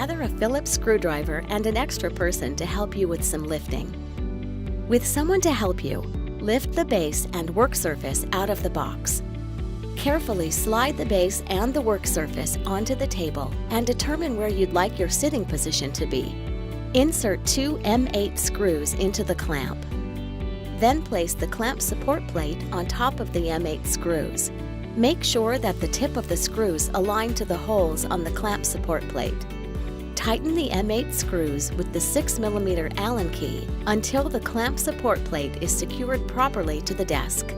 gather a Phillips screwdriver and an extra person to help you with some lifting. With someone to help you, lift the base and work surface out of the box. Carefully slide the base and the work surface onto the table and determine where you'd like your sitting position to be. Insert 2 M8 screws into the clamp. Then place the clamp support plate on top of the M8 screws. Make sure that the tip of the screws align to the holes on the clamp support plate. Tighten the M8 screws with the 6mm Allen key until the clamp support plate is secured properly to the desk.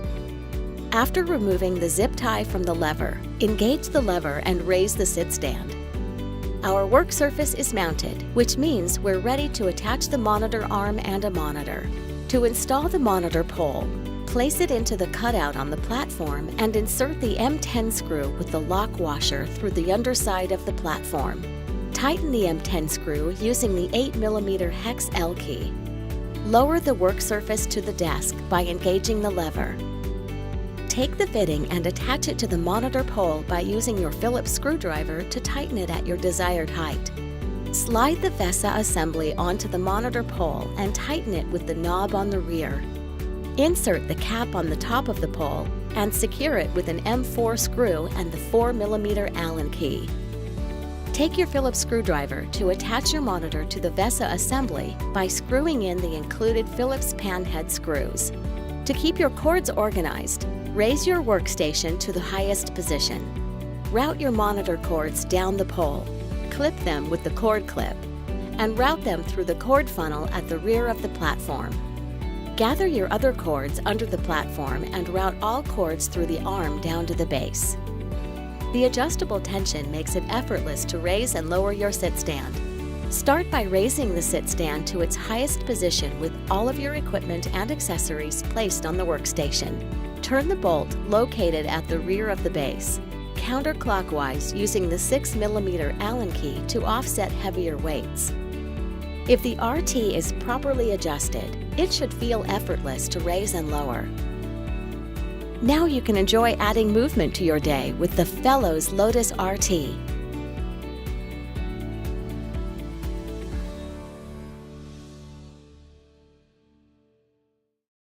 After removing the zip tie from the lever, engage the lever and raise the sit stand. Our work surface is mounted, which means we're ready to attach the monitor arm and a monitor. To install the monitor pole, place it into the cutout on the platform and insert the M10 screw with the lock washer through the underside of the platform. Tighten the M10 screw using the 8mm hex L key. Lower the work surface to the desk by engaging the lever. Take the fitting and attach it to the monitor pole by using your Phillips screwdriver to tighten it at your desired height. Slide the VESA assembly onto the monitor pole and tighten it with the knob on the rear. Insert the cap on the top of the pole and secure it with an M4 screw and the 4mm Allen key. Take your Phillips screwdriver to attach your monitor to the VESA assembly by screwing in the included Phillips pan head screws. To keep your cords organized, raise your workstation to the highest position. Route your monitor cords down the pole, clip them with the cord clip, and route them through the cord funnel at the rear of the platform. Gather your other cords under the platform and route all cords through the arm down to the base. The adjustable tension makes it effortless to raise and lower your sit stand. Start by raising the sit stand to its highest position with all of your equipment and accessories placed on the workstation. Turn the bolt located at the rear of the base, counterclockwise using the 6mm Allen key to offset heavier weights. If the RT is properly adjusted, it should feel effortless to raise and lower. Now you can enjoy adding movement to your day with the Fellows Lotus RT.